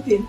anything?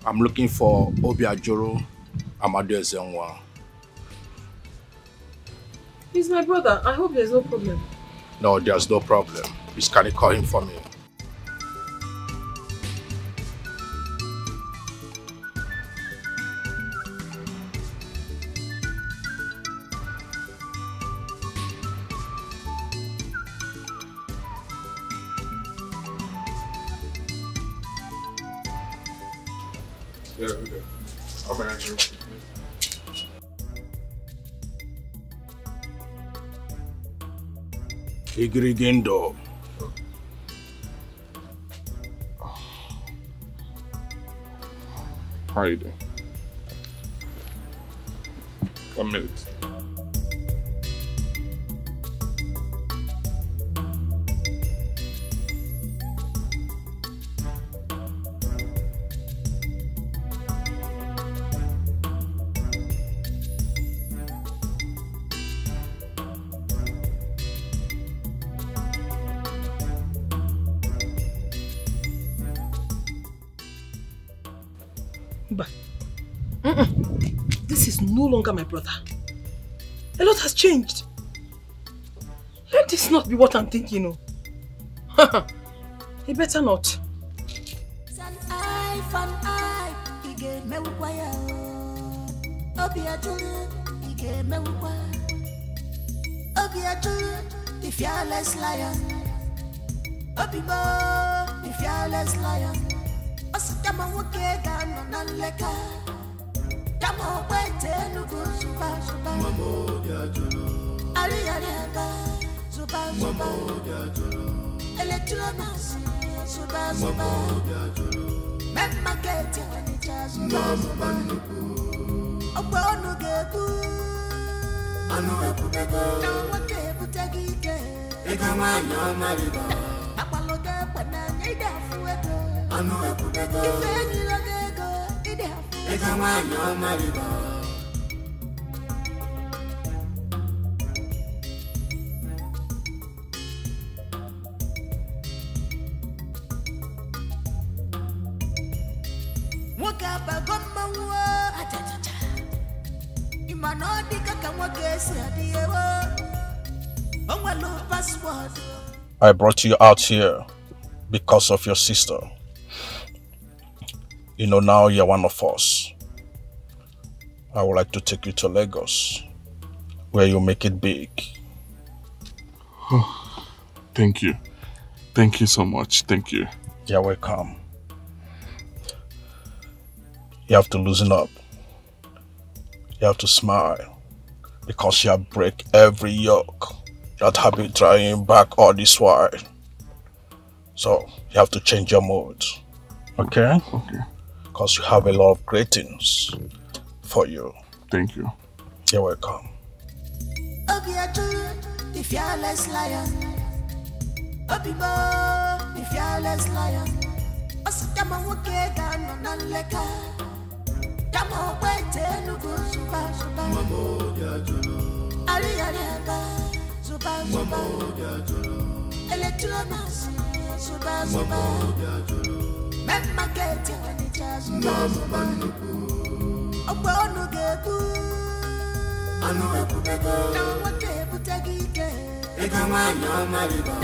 I'm looking for Obiajoro Amadu Ezenwa. He's my brother. I hope there's no problem. No, there's no problem. Please, can you call him for me? Yeah, okay. I'll manage you. Igrigindo. How are you doing? 1 minute. This is no longer my brother. A lot has changed. Let this not be what I'm thinking. He better not. The fearless lion. The fearless lion. Osama Wakega Nanleka. Kamo wete nugu suba suba. Mamo biajolo. Ari ariaba suba suba. Mamo biajolo. Electronas suba suba. Mamo biajolo. Memma kete wanita suba suba. Manuku. Obonu gebu. Anu eputego. Nawake eputagike. Egama nyamaliba. Apaloge pananya idafuego. Anu eputego. Ifeni logego idafu. Egama nyamaliba. Wakaba gomma wa achachacha. Imanodi kaka mwagesi adiyewo. Ongwalo password. I brought you out here because of your sister. You know, now you're one of us. I would like to take you to Lagos, where you make it big. Thank you. Thank you so much. Thank you. You're welcome. You have to loosen up. You have to smile, because you have break every yoke that have been trying back all this while. So you have to change your mood. Okay? Okay. Because you have a lot of great things for you. Thank you. You're welcome. The fearless lion. Obibo, the fearless lion. Osama Wakega Nanleka. Kamo wete nugu suba suba. Mamo biajolo. Ari ariaba suba suba. Mamo biajolo. Electronas suba suba. Mamo biajolo. Memma kete wanita suba suba. Obonu gebu. Anu eputego. Nawake eputagike. Egama nyamaliba.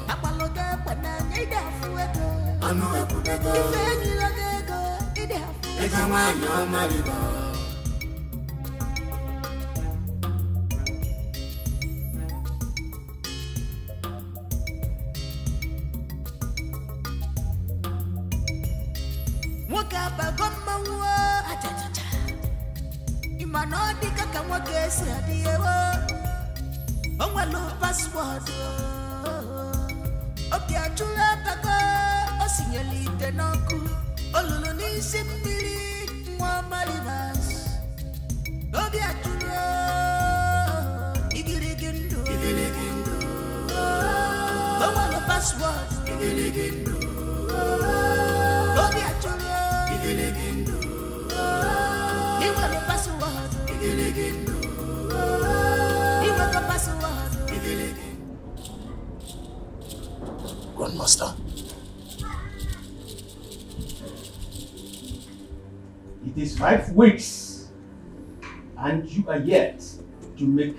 Apaloge pananya idafuego. Anu eputego. Ifeni logego idafu. Egama nyamaliba. Wakaba gomma wa achachacha. Imanodi kaka mwagesi adiyewo. onwelu password obi ajula baka osinyelite n'ọkụ olulu n'isi mmiri nwa marivas obi ajula igirigi ndụ onwelu password igirigi ndụ obi ajula igirigi ndụ inwelu password igirigi ndụ inwelu password igirigi. Grandmaster, it is 5 weeks and you are yet to make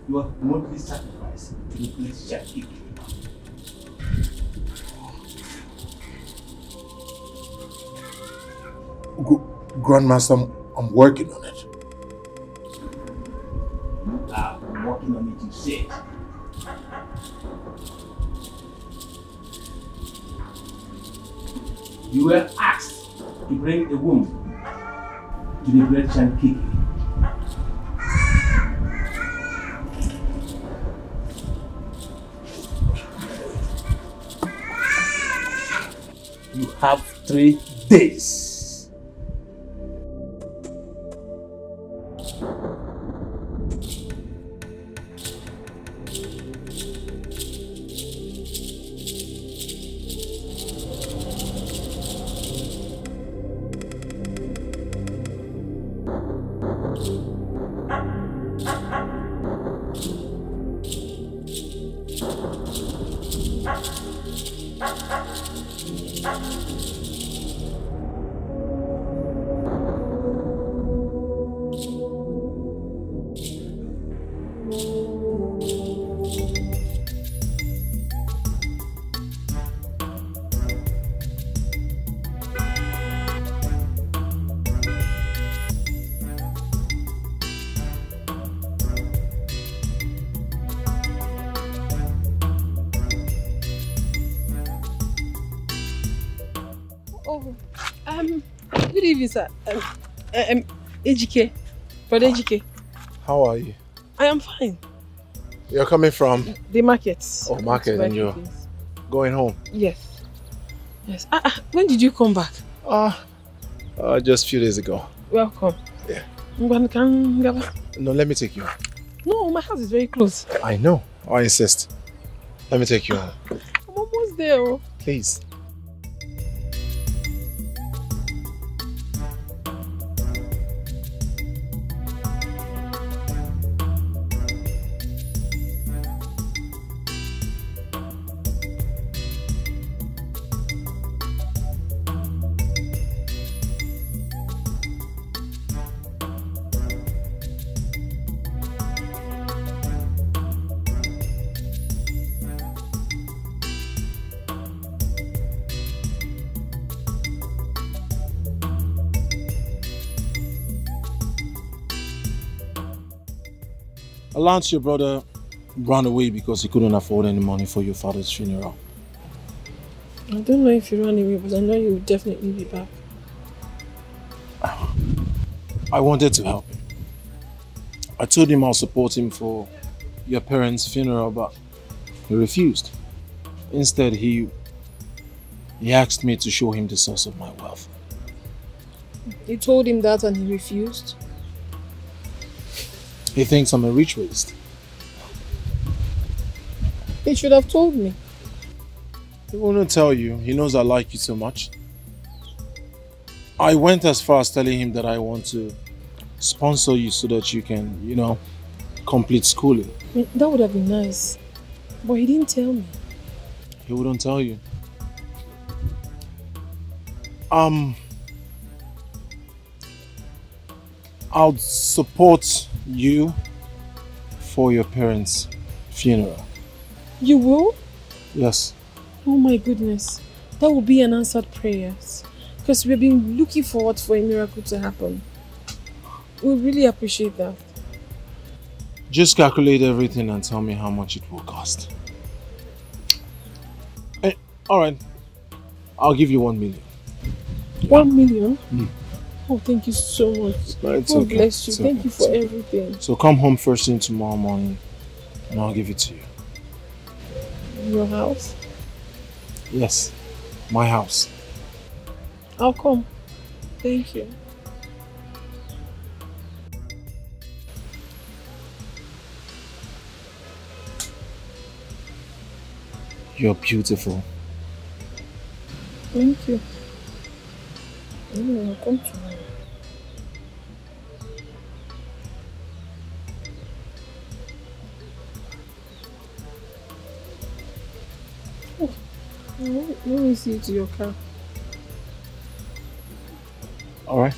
your monthly sacrifice to replace Etiko. Grandmaster, I'm working on it. I'm working on it, you said. You were asked to bring a woman to the great Etiko. You have 3 days. Good evening, sir. Etiko. Brother Etiko. How are you? I am fine. You're coming from? The market. Oh, market, and you're going home? Yes. Yes. When did you come back? Just a few days ago. Welcome. Yeah. No, let me take you home. No, my house is very close. I know. I insist. Let me take you home. I'm almost there. Please. Lance, your brother ran away because he couldn't afford any money for your father's funeral. I don't know if he ran away, but I know he will definitely be back. I wanted to help him. I told him I'll support him for your parents' funeral, but he refused. Instead, he asked me to show him the source of my wealth. You told him that and he refused? He thinks I'm a rich waste. He should have told me. He wouldn't tell you. He knows I like you so much. I went as far as telling him that I want to sponsor you so that you can, complete schooling. That would have been nice. But he didn't tell me. He wouldn't tell you. I'll support you for your parents' funeral. You will? Yes. Oh my goodness. That will be an answered prayer. Because we've been looking forward for a miracle to happen. We really appreciate that. Just calculate everything and tell me how much it will cost. Alright. I'll give you 1 million. 1 million? Mm. Oh, thank you so much. No, it's God okay. bless you. It's Thank okay. you for everything. So come home first thing tomorrow morning and I'll give it to you. Your house? Yes, my house. I'll come. Thank you. You're beautiful. Thank you. I'll come tomorrow. Oh, let me see you to your car. All right.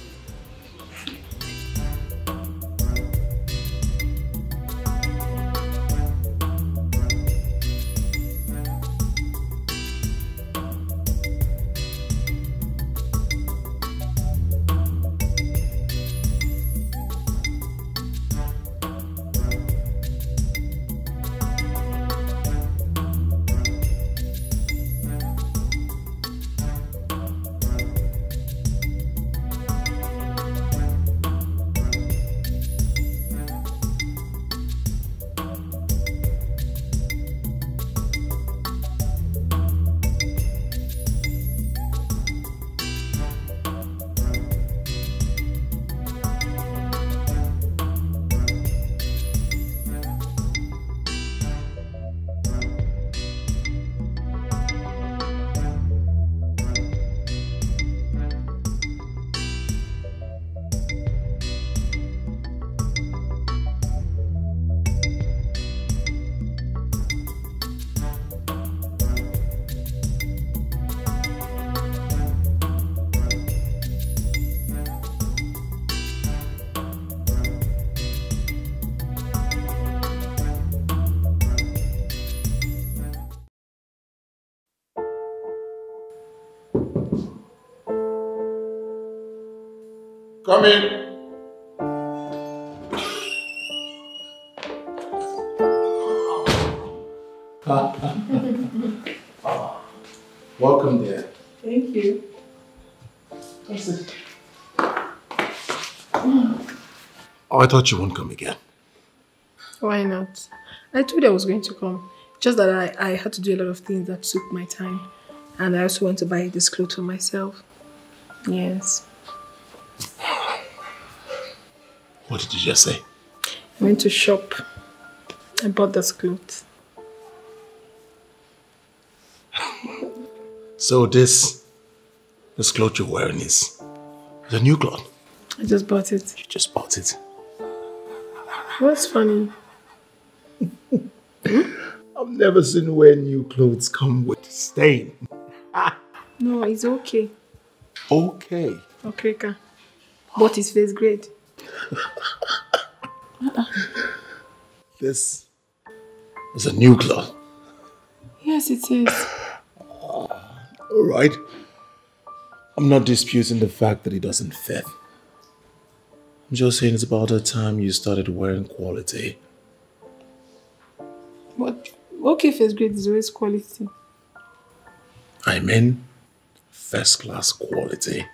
Come in. Welcome there. Thank you. That's it. Oh, I thought you wouldn't come again. Why not? I told you I was going to come. Just that I had to do a lot of things that took my time. And I also want to buy this clothes for myself. Yes. What did you just say? I went to shop. I bought this clothes. So this cloth you're wearing is a new cloth? I just bought it. You just bought it? What's funny? I've never seen where new clothes come with stain. No, it's okay. Okay. Okay, Ka. But his face great. This is a new cloth. Yes, it is. All right. I'm not disputing the fact that it doesn't fit. I'm just saying it's about the time you started wearing quality. But okay, face grade is always quality. I mean, first class quality.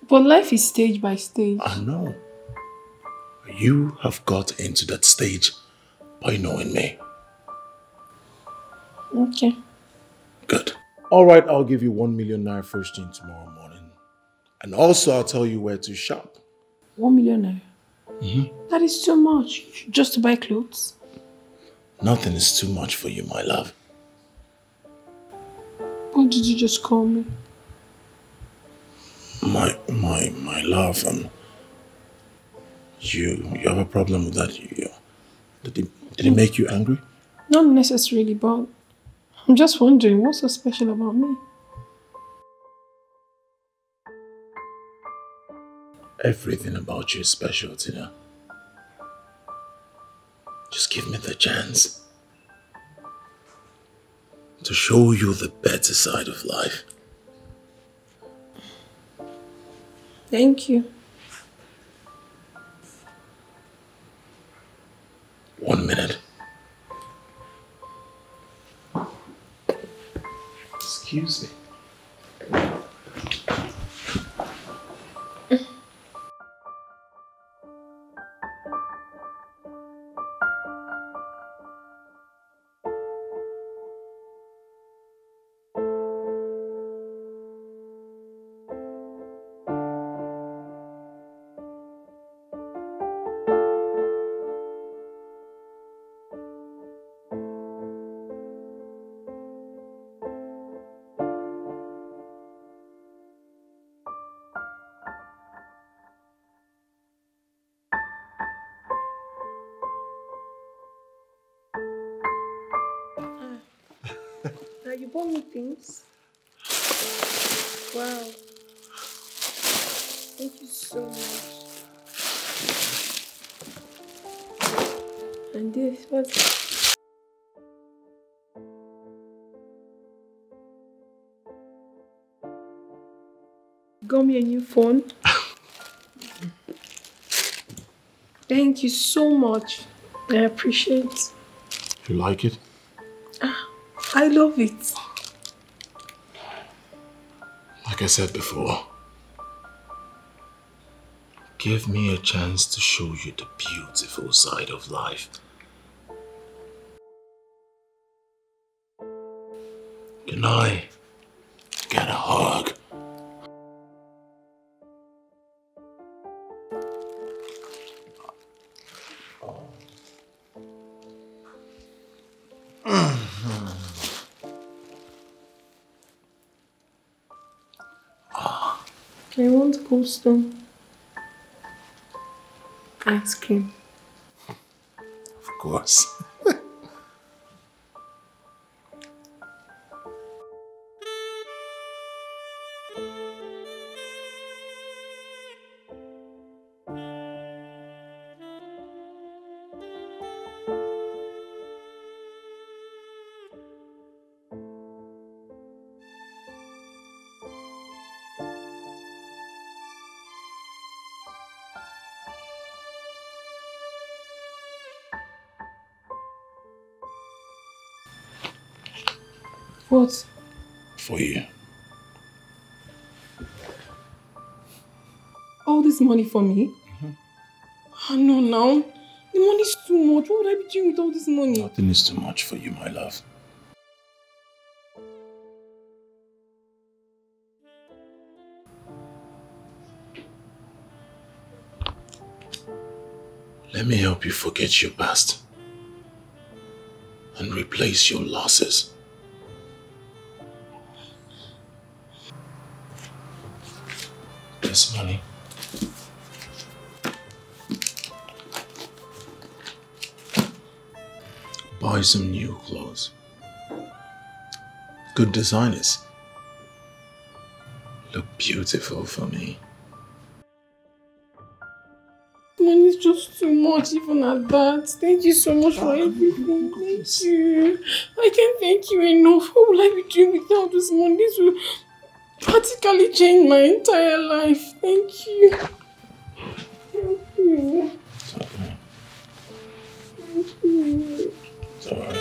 But life is stage by stage. I know. You have got into that stage by knowing me. Okay. Good. All right, I'll give you 1 million naira first thing tomorrow morning. And also I'll tell you where to shop. 1 million naira? That is too much. Just to buy clothes? Nothing is too much for you, my love. Why did you just call me? My love, you have a problem with that? Did it make you angry? Not necessarily, but I'm just wondering, what's so special about me? Everything about you is special, Tina. Just give me the chance to show you the better side of life. Thank you. 1 minute. Excuse me. You bought me things. Wow. Thank you so much. And this was. Got me a new phone. Thank you so much. I appreciate it. You like it? I love it. Like I said before, give me a chance to show you the beautiful side of life. Can I get a hug? I want Coldstone ice cream. Of course. What? For you. All this money for me? Oh no, now. The money's too much. What would I be doing with all this money? Nothing is too much for you, my love. Let me help you forget your past and replace your losses. This money. Buy some new clothes. Good designers. Look beautiful for me. Money's just too much even at that. Thank you so much for everything. Thank you. I can't thank you enough. What will I be doing without this money? This will practically change my entire life. Thank you. Thank you. It's okay. Thank you. It's alright.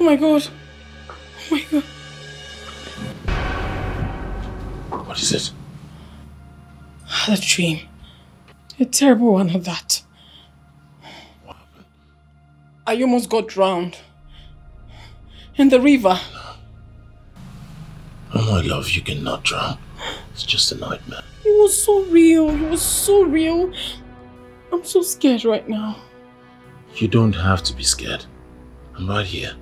Oh my God. Oh my God. What is it? I had a dream. A terrible one at that. What happened? I almost got drowned. In the river. Oh my love, you cannot drown. It's just a nightmare. It was so real. It was so real. I'm so scared right now. You don't have to be scared. I'm right here.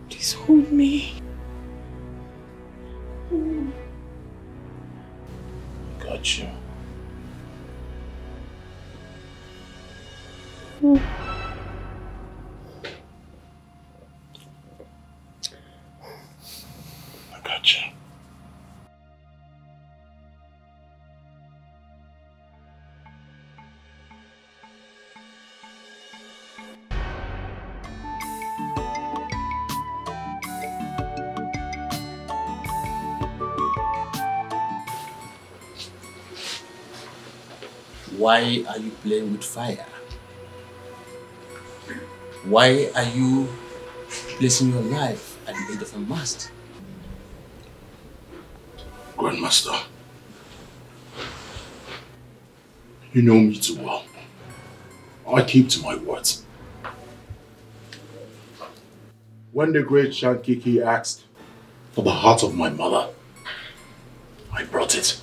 Please hold me. Got you. I got you. Why are you playing with fire? Why are you placing your life at the end of a mast? Grandmaster, you know me too well. I keep to my words. When the great Shankiki asked for the heart of my mother, I brought it.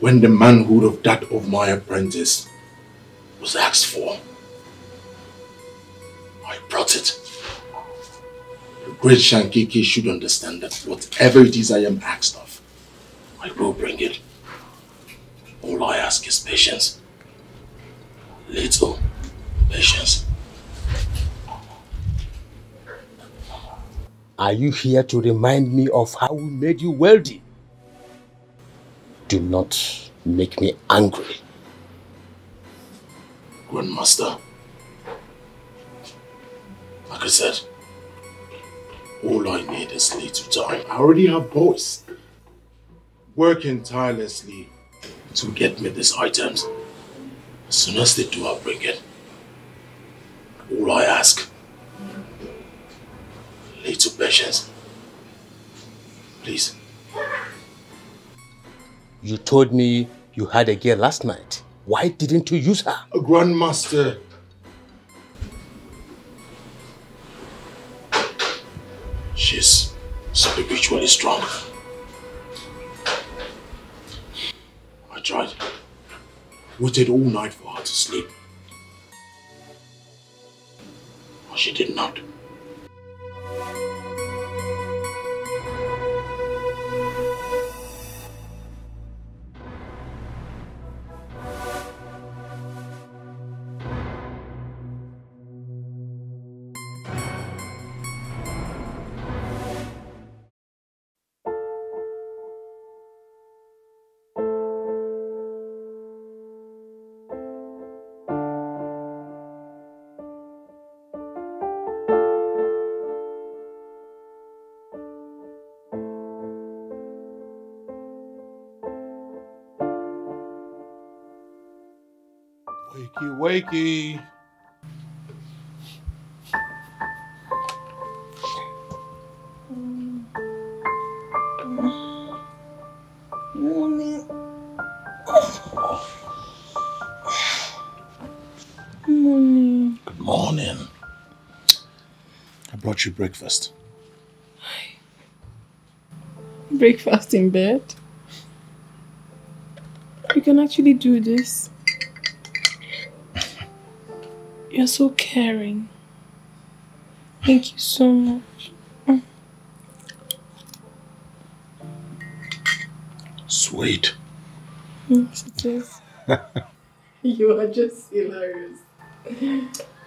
When the manhood of that of my apprentice was asked for, I brought it. The great Shankiki should understand that whatever it is I am asked of, I will bring it. All I ask is patience. Little patience. Are you here to remind me of how we made you wealthy? Do not make me angry. Grandmaster, like I said, all I need is little time. I already have boys working tirelessly to get me these items. As soon as they do, I'll bring it. All I ask, little patience. Please. You told me you had a girl last night. Why didn't you use her? Grandmaster, she's spiritually strong. I tried. Waited all night for her to sleep. But she did not. Wakey, wakey. Morning. Morning. Good morning. I brought you breakfast. Breakfast in bed? You can actually do this. You're so caring. Thank you so much. Sweet. Yes, it is. You are just hilarious.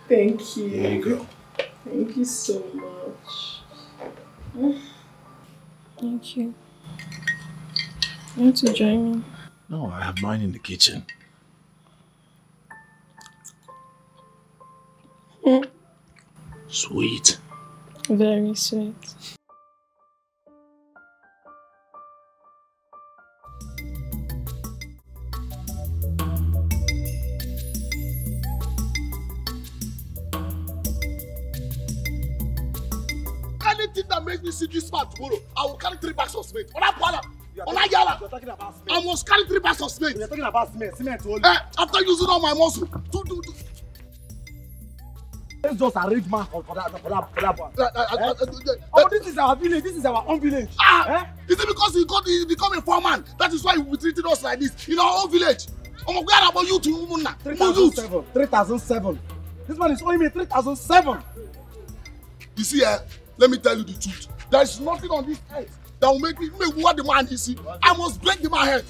Thank you. There you go. Thank you so much. Thank you. You want to join me? No, I have mine in the kitchen. Sweet. Very sweet. anything that makes me see this man tomorrow, I will carry 3 bags of cement. You're talking about cement. I must carry 3 bags of cement. You're talking about cement. Cement only. After using all my muscle. Let's just arrange man for that one. This is our village. This is our own village. Is it because he become a foreman? That is why he will be treating us like this in our own village. Where about you to 3,007. 3,007. This man is owing me 3,007. You see, let me tell you the truth. There is nothing on this earth that will make what the man is. I must break the man's head.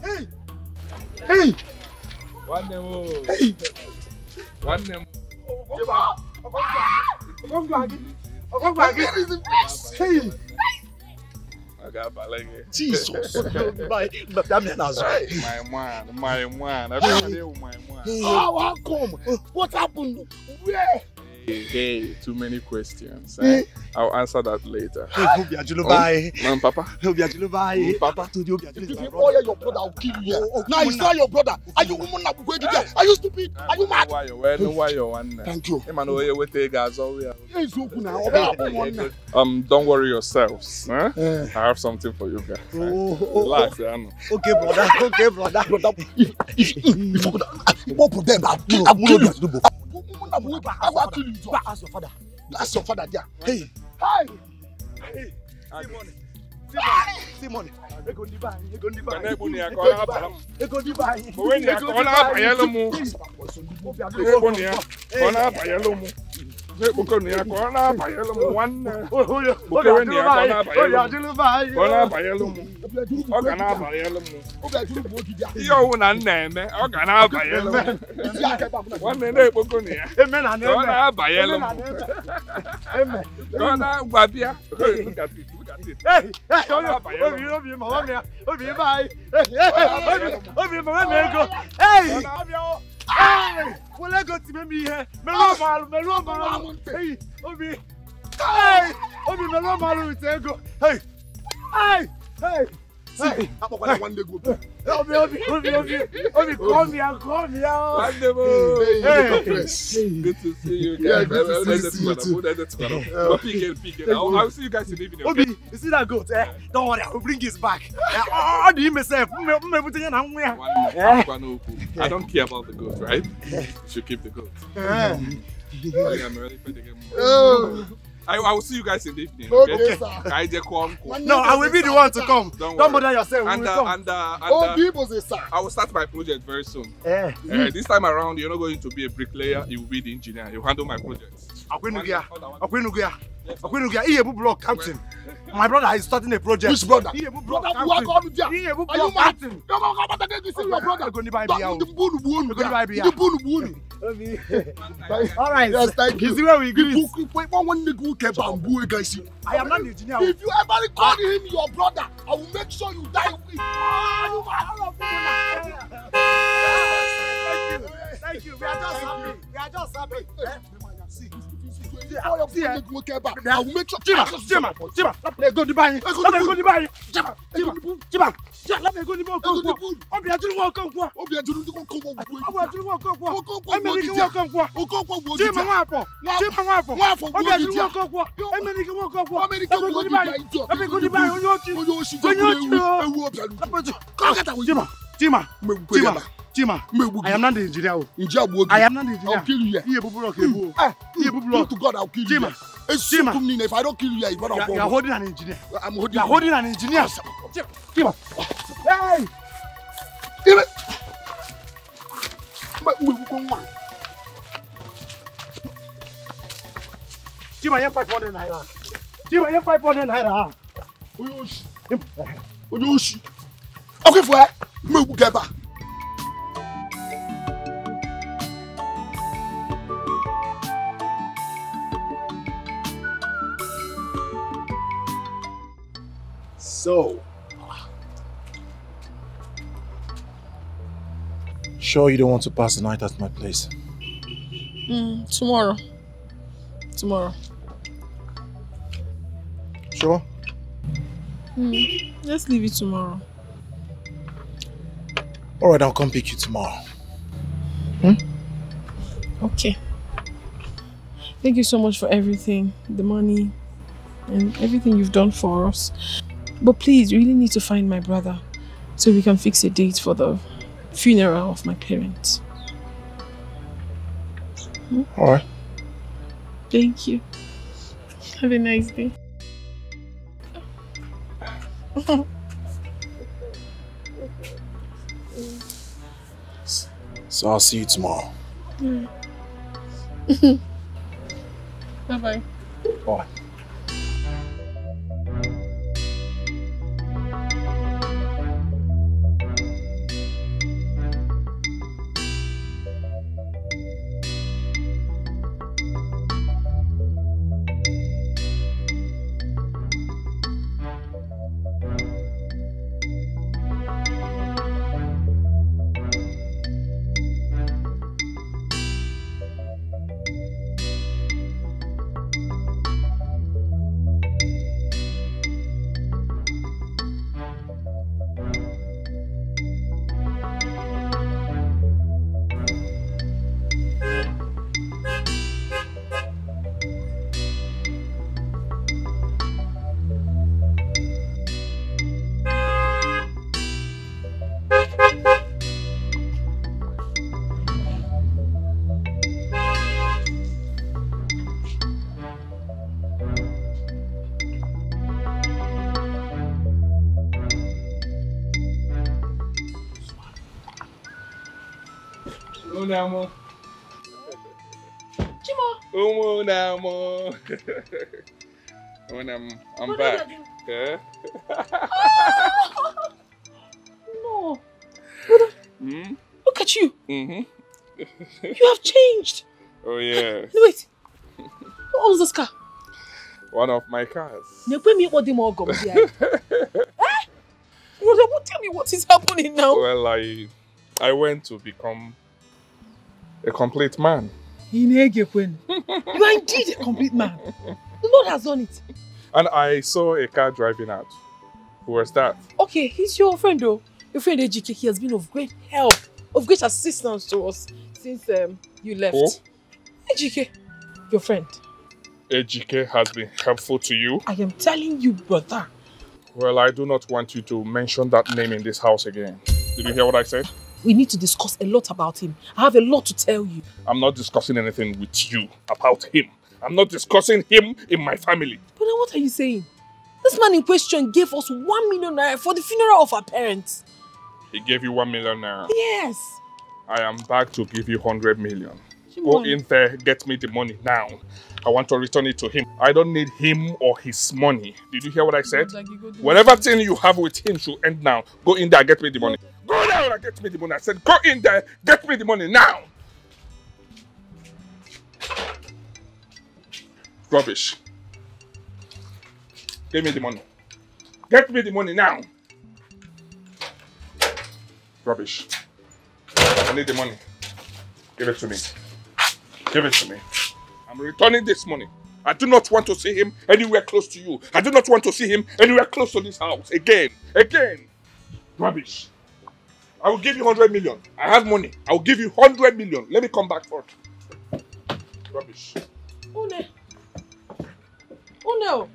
Hey! Hey! One name. Hey! Jesus! My man. How come? What happened? Where? Hey, too many questions. I'll answer that later. Papa. Papa. If you call your brother, I'll kill you. Now he's not your brother. Are you woman? Are you stupid? Are you mad? Why you one? Thank you. Don't worry yourselves. I have something for you guys. Relax, Okay, brother. What for them? I'll kill you. I will kill you. Ask your father. Ask your father there. Hey. See money. Good to see you guys. I'll see you guys in the evening. Obi, you see that goat? Don't worry, I will bring his back. How do you myself? I don't care about the goat, right? You should keep the goat. I'm ready for the game. I will see you guys in the evening. Okay, sir. No, I will be the one to come. Don't bother yourself. I will start my project very soon. This time around, you're not going to be a bricklayer. You will be the engineer. You handle my projects. Block counting. My brother is starting a project. Which brother? Block counting. Are you mad? This is your brother. All right. Yes, thank you. You see where we agree? I am not the engineer. If you ever call him your brother, I will make sure you die with him. Thank you. We are just happy. I will make sure. Chima, I am not the engineer. I am not the engineer. I'll kill you here. To God, I'll kill you here. If I don't kill you here, you are holding an engineer. I'm holding. You are holding an engineer. Chima. Hey! Chima, you have 500 naira. Chima, you have 500 naira. Okay, for me, we get back. So, sure you don't want to pass the night at my place? Tomorrow. Sure. Let's leave it tomorrow. Alright, I'll come pick you tomorrow. Okay. Thank you so much for everything. The money and everything you've done for us. But please, you really need to find my brother so we can fix a date for the funeral of my parents. Alright. Thank you. Have a nice day. So I'll see you tomorrow. Bye-bye. Bye. Unamo. Chimo. Unamo. I'm back. Yeah? No. Look at you. You have changed. Oh, yeah. No, wait. Who owns this car? One of my cars. Tell me what is happening now. Well, I went to become a complete man. You are indeed a complete man. The Lord has done it. And I saw a car driving out. Who was that? Okay, he's your friend though. Your friend Etiko. He has been of great help, of great assistance to us since you left. Who? Etiko, your friend. Etiko has been helpful to you? I am telling you, brother. Well, I do not want you to mention that name in this house again. Did you hear what I said? We need to discuss a lot about him. I have a lot to tell you. I'm not discussing anything with you about him. I'm not discussing him in my family. But then what are you saying? This man in question gave us 1 million naira for the funeral of our parents. He gave you 1 million naira? Yes. I am back to give you 100 million. Go in there, get me the money now. I want to return it to him. I don't need him or his money. Did you hear what I said? Whatever thing you have with him should end now. Go in there, get me the money. Go down and get me the money. I said, go in there, get me the money now. Rubbish. Give me the money. Get me the money now. Rubbish. I need the money. Give it to me. Give it to me. I'm returning this money. I do not want to see him anywhere close to you. I do not want to see him anywhere close to this house. Again. Again. Rubbish. I will give you 100 million. I have money. I will give you 100 million. Let me come back for it. Rubbish. Oh no. Oh no.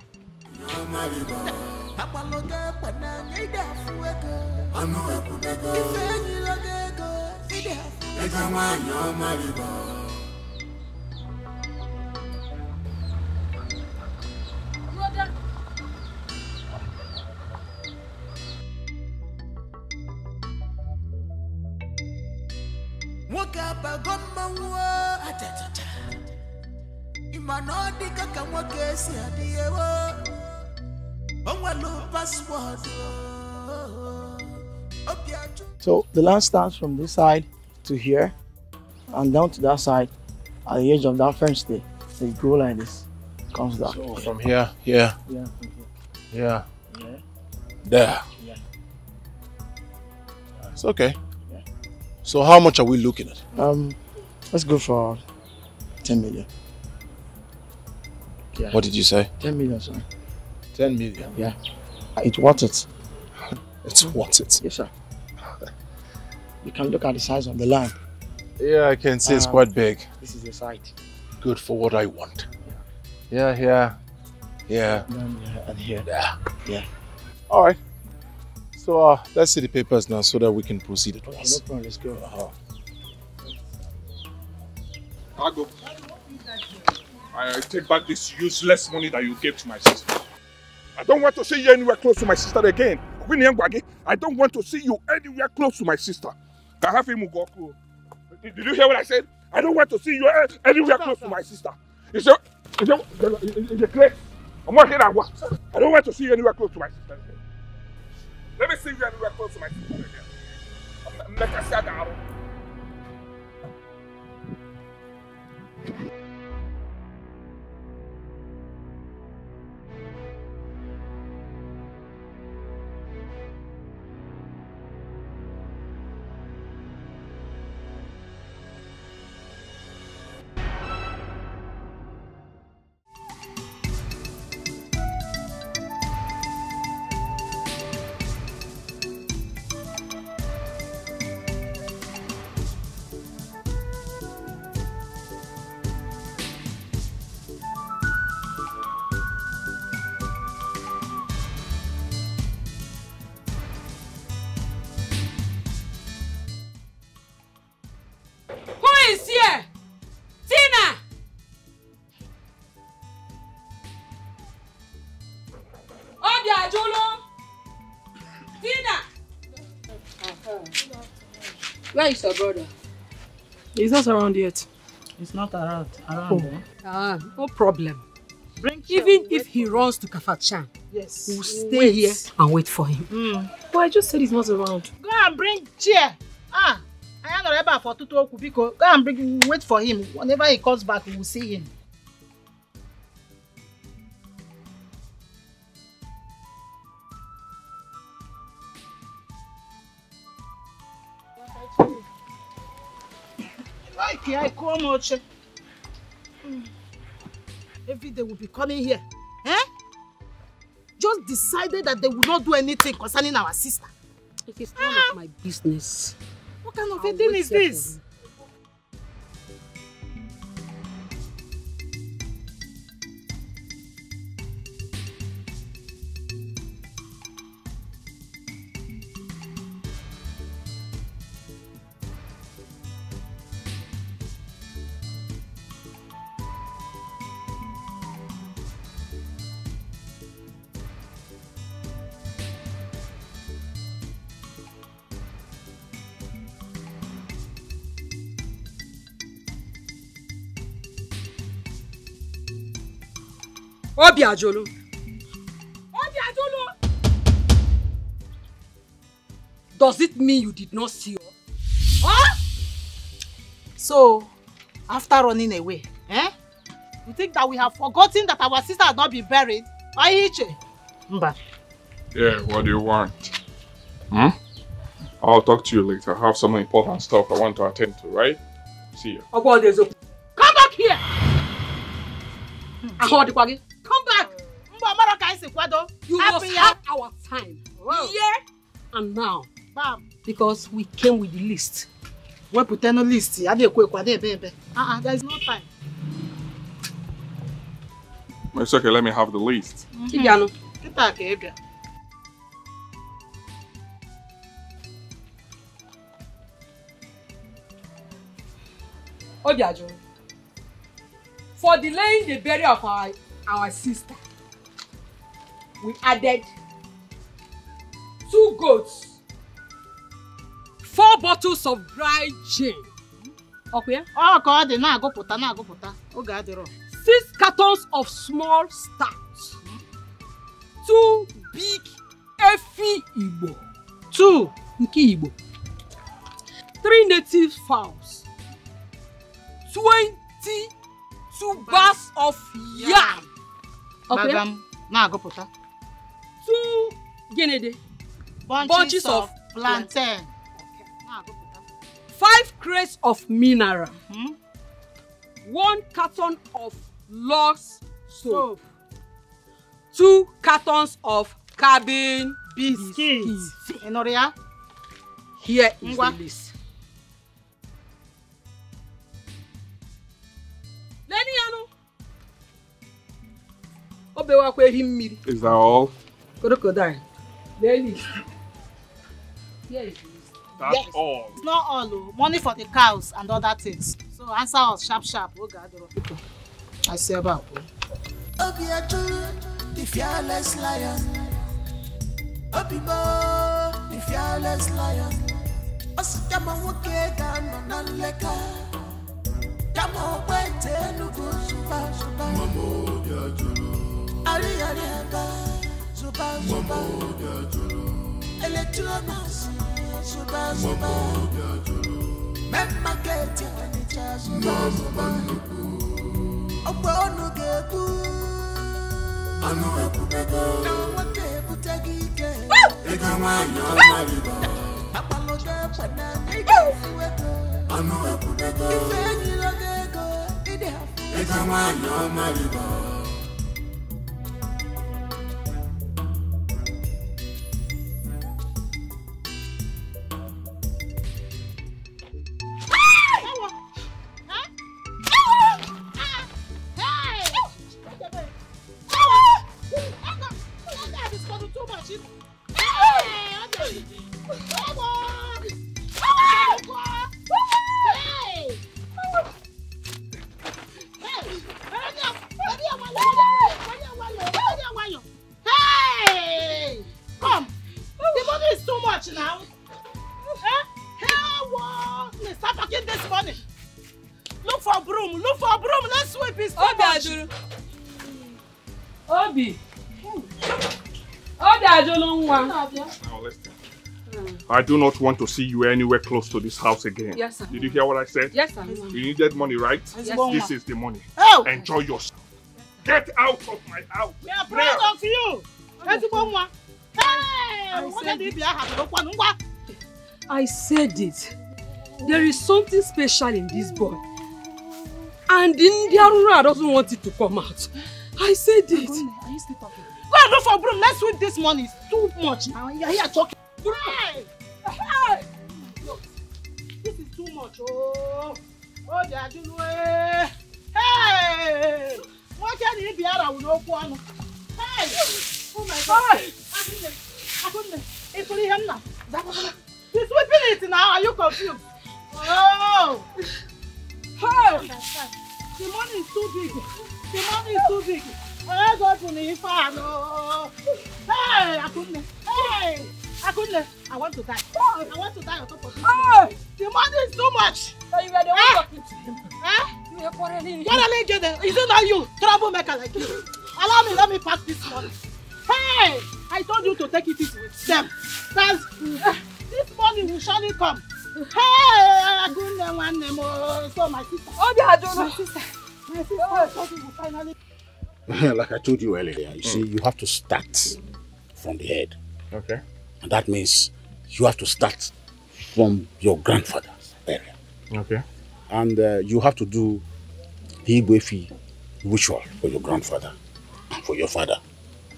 So the land starts from this side to here and down to that side at the edge of that fence there. So you go like this, comes down. So from here, here, yeah, yeah, yeah, there. yeah. It's okay. Yeah. So how much are we looking at? Let's go for 10 million. Yeah. What did you say? 10 million, sorry. 10 million? Yeah. It's worth it. It's worth it. Yes, sir. You can look at the size of the land. Yeah, I can see it's quite big. This is the site. Good for what I want. Yeah. And here. Yeah. All right. So let's see the papers now so that we can proceed at Okay, once. no problem. Let's go. I'll go. I take back this useless money that you gave to my sister. I don't want to see you anywhere close to my sister again. I don't want to see you anywhere close to my sister. Did you hear what I said? I don't want to see you anywhere close to my sister. Is it clear? I'm not here at work. I don't want to see you anywhere close to my sister again. Let me see you anywhere close to my sister again. I'm not sad now. Where is your brother? He's not around yet. He's not around. No problem. Even if he runs to Kafachan, Yes. we'll stay here and wait for him. But I just said he's not around. Go and bring chair. I am not able for Tutu Okubiko. Go and wait for him. Whenever he comes back, we will see him. I come out. Every day we'll be coming here. Just decided that they will not do anything concerning our sister. It is none of my business. What kind of a thing is this? Obiajulu. Does it mean you did not see us? Huh? So, after running away, you think that we have forgotten that our sister had not been buried? Aiche? Mba. Yeah, what do you want? I'll talk to you later. I have some important stuff I want to attend to, right? See you. Come back here! Come back! You must have our time. Here and now. Bam. Because we came with the list. We put no list. There is no time. It's okay, let me have the list. Obiajulu, for delaying the burial of our sister, we added 2 goats, 4 bottles of dry gin. Okay? Oh God, na go puta. 6 cartons of small stout. 2 big Efi Igbo. 2 Nki Igbo. 3 native fowls. 22 bars of yam. Okay? Na go puta. 2 genede. Bunches of plantain. Okay. 5 crates of mineral. 1 carton of Lux soap. 2 cartons of cabin biscuits. Enoria? Here is the list. Is that all? Crocodile. Lady. Here is the list. That's all. It's not all. Money for the cows and other things. So answer us sharp. I say about. The fearless lion. Obibo, the fearless lion. Osukama woke down on leka. Kama wete nugu suba. Mamo biajolo. Ali aba suba. Mamo biajolo. Electronas suba. Mamo biajolo. Memma geti wanicha suba. Ogbo onugebu. Anu ekubego. Nawote butagike. Egawanyo maribo. Apaloge panana. Egafuwego. Anu ekubego. Ifenyi logego. Ide hafu. Egawanyo maribo. Now listen. I do not want to see you anywhere close to this house again. Yes, sir. Did you hear what I said? Yes, sir. You needed money, right? Yes, this is the money. Oh. Enjoy yourself. Get out of my house. We are proud of you. I said it. There is something special in this boy. And India doesn't want it to come out. I said it. Are you still talking? Go and look for broom. Let's sweep this money. It's too much now. You're here talking. Hey! Hey! Look, this is too much. Oh, they are doing it. Hey! What can you be out of no one? Hey! Oh my God! I couldn't. It's only him now. He's whipping it now. Are you confused? Oh! Hey! The money is too big. The money is too big. I got to leave. Hey! I couldn't. Hey! I couldn't. I want to die. I want to die on top of this. Hey! The money is too much. So you were the one talking to him. Huh? You were quarreling. Is it not you? Troublemaker like you. Allow me, let me pass this money. Hey! I told you to take it easy with them. This money will surely come. Hey! I couldn't want them. So my sister. Oh, they are doing my sister. My sister will finally. Like I told you earlier, you see, you have to start from the head. Okay. And that means you have to start from your grandfather's area. Okay. And you have to do the Igwefi ritual for your grandfather and for your father.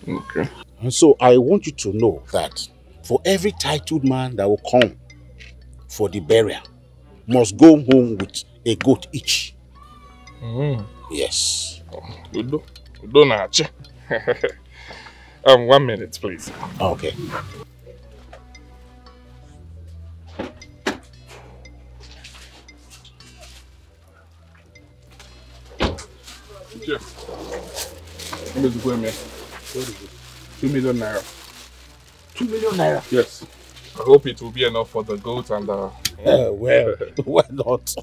Okay. And so I want you to know that for every titled man that will come for the burial, must go home with a goat each. Yes. Udo. 1 minute, please. Okay. Here. How much you me? 2 million naira. 2 million naira? Yes. I hope it will be enough for the goat and the... well, why not?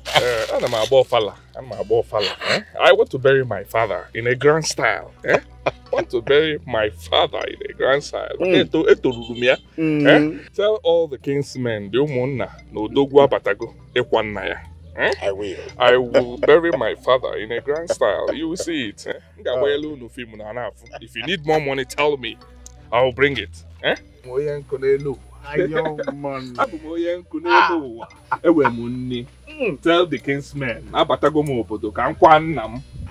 I'm a ball fella. I want to bury my father in a grand style. Want to bury my father in a grand style. Tell all the kinsmen, I will. I will bury my father in a grand style. You will see it. If you need more money, tell me. I will bring it. Tell the kinsmen.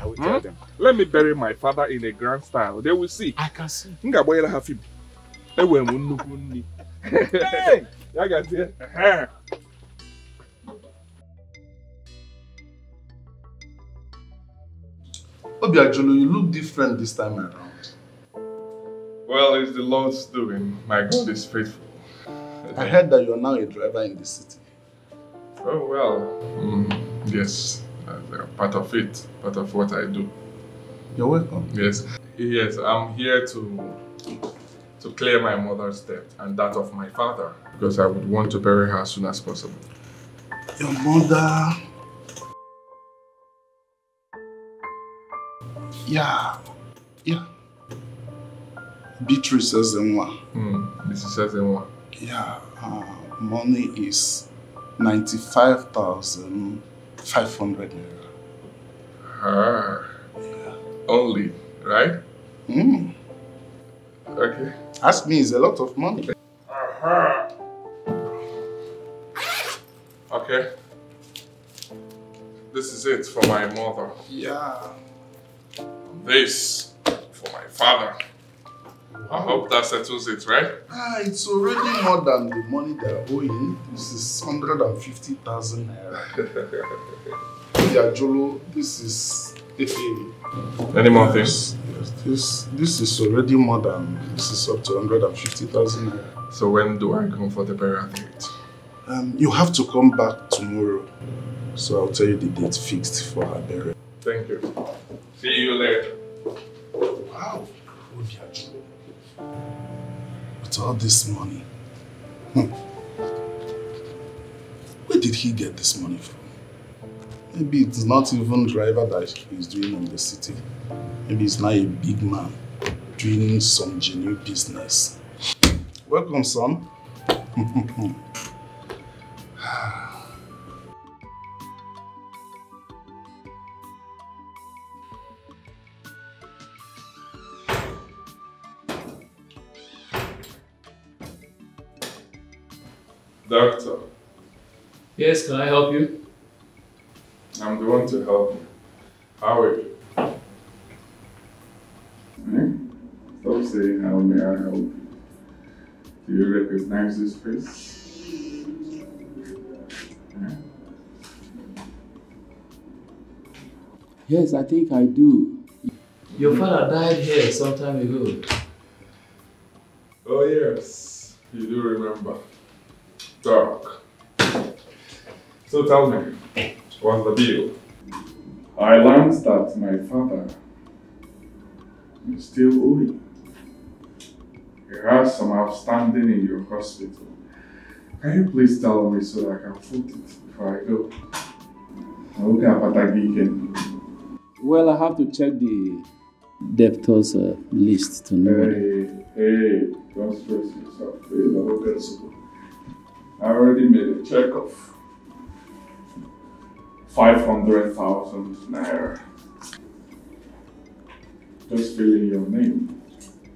I will tell them. Let me bury my father in a grand style. They will see. I can see. Hey! I got it. Obiajulu, you look different this time around. Well, it's the Lord's doing. My God is faithful. I heard that you're now a driver in the city. Oh, well. Yes. Part of it. Part of what I do. You're welcome. Yes. Yes, I'm here to clear my mother's debt and that of my father. Because I would want to bury her as soon as possible. Your mother... Yeah. Beatrice Ezenwa. Mrs. Ezenwa. Yeah, money is 95,500 naira. Yeah. Only, right? Okay. Ask me, it's a lot of money. Okay. This is it for my mother. Yeah. This for my father. I hope that settles it, right? It's already more than the money they're owing. This is 150,000 naira. Yeah, Jolo, this is... Any more things? Yes, this is already more than... This is up to 150,000 naira. So when do I come for the burial date? You have to come back tomorrow. So I'll tell you the date fixed for her burial. Thank you. See you later. Wow. With all this money. Where did he get this money from? Maybe it's not even driver that he's doing in the city. Maybe he's now a big man doing some genuine business. Welcome, son. Doctor. Yes, can I help you? I'm the one to help you. How are you? Stop saying how may I help you. Do you recognize this face? Yes, I think I do. Your father died here some time ago. Oh yes, you do remember. Doc. So tell me, what's the deal? I learned that my father is still owing. He has some outstanding in your hospital. Can you please tell me so that I can foot it before I go? Well, I have to check the debtors list to know. Hey, don't stress yourself. I already made a check of 500,000 naira. Just fill in your name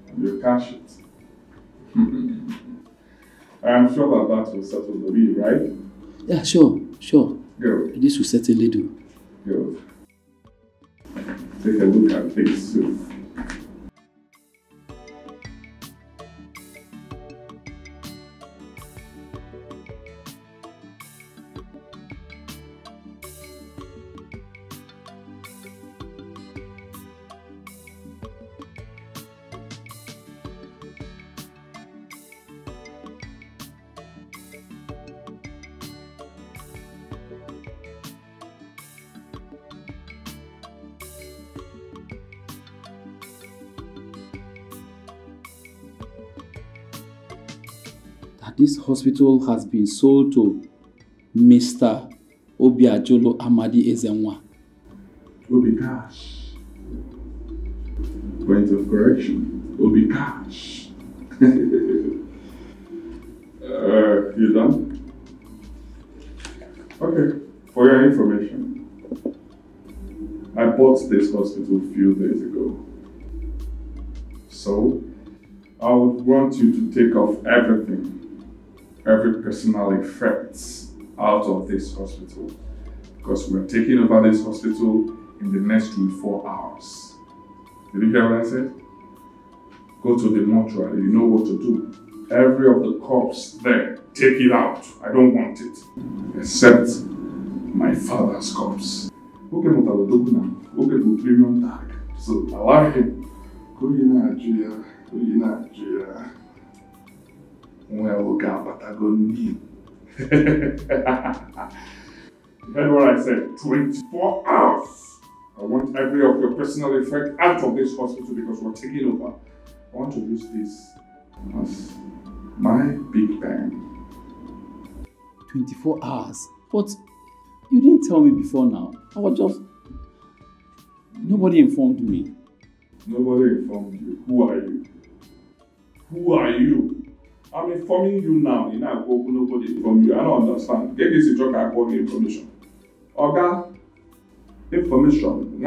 and you cash it. I am sure that will settle the bill, right? Yeah, sure. Good. This will certainly do. Good. Take a look at this too. This hospital has been sold to Mr. Obiajulu Amadi Ezenwa. Obi Cash. Point of correction. Obi Cash. You done? Okay. For your information, I bought this hospital a few days ago. So, I would want you to take off everything. Every personal effects out of this hospital, because we're taking over this hospital in the next 24 hours. Did you hear what I said? Go to the mortuary, you know what to do. Every of the corpse there, take it out. I don't want it. Except my father's corpse. Okay, okay, premium tag. So allow him. Go in Nigeria. Well, Patagonia. You heard what I said? 24 hours. I want every of your personal effect out of this hospital because we're taking over. I want to use this as my big bang. 24 hours? But you didn't tell me before now. I was just... Nobody informed me. Nobody informed you. Who are you? Who are you? I'm informing you now. You know, nobody informed you. I don't understand. Get this joke, I call me information. Oga, information.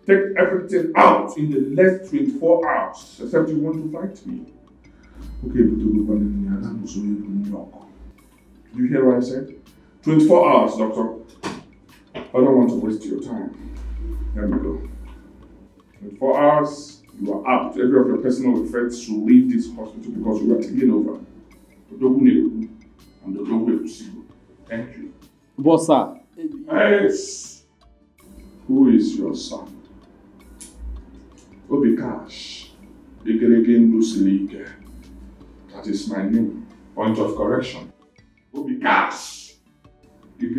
Take everything out in the next 24 hours, except you want to fight me. Okay, but you hear what I said? 24 hours, doctor. I don't want to waste your time. There we go. 24 hours, you are out. Every of your personal effects should leave this hospital because you are taking over. And the dog will see you. Thank you. But sir... Yes. Who is your son? Obi Cash. That is my new point of correction. Obi Cash. Thank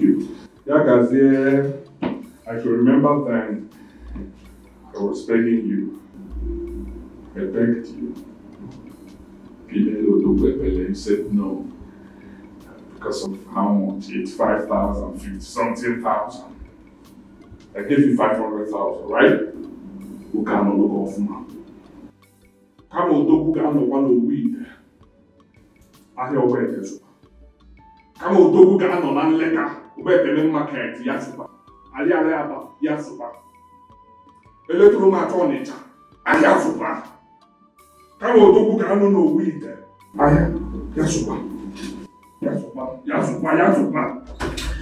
you. Yagazie, I can remember then I was begging you. I begged you. You said no. Because of how much? 85,000, 50-something thousand. I gave you 500,000, right? Who can no go off now? Come on, who can no weed? I hear where it is. Come on, who can no letter. Where the market, Yasuba. Aliaba, Yasuba. Electromaton, Ayasuba. Come on, who can no weed? I am Yasuba. Yasuba.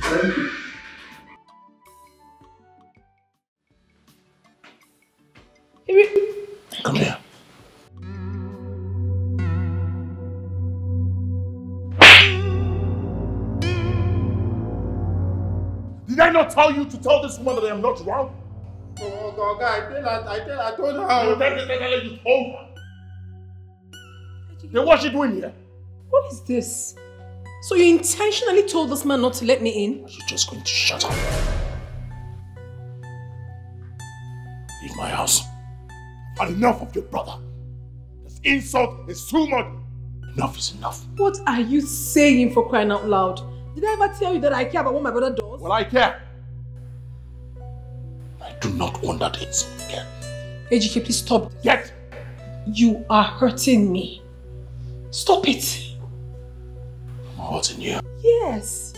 Thank you. Come here. Did I not tell you to tell this woman that I am not wrong? Oh, God, I told her. No, tell her you told her. Then what's she doing here? What is this? So you intentionally told this man not to let me in? Are you just going to shut up? Leave my house. I've had enough of your brother. This insult is too much. Enough is enough. What are you saying, for crying out loud? Did I ever tell you that I care about what my brother does? Well, I care. I do not want that insult again. Ejike, please stop. Yet. You are hurting me. Stop it. I'm hurting you. Yes.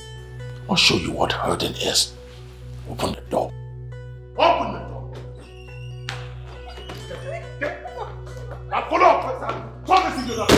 I'll show you what hurting is. Open the door. Open the door. Now follow up. Turn this into that.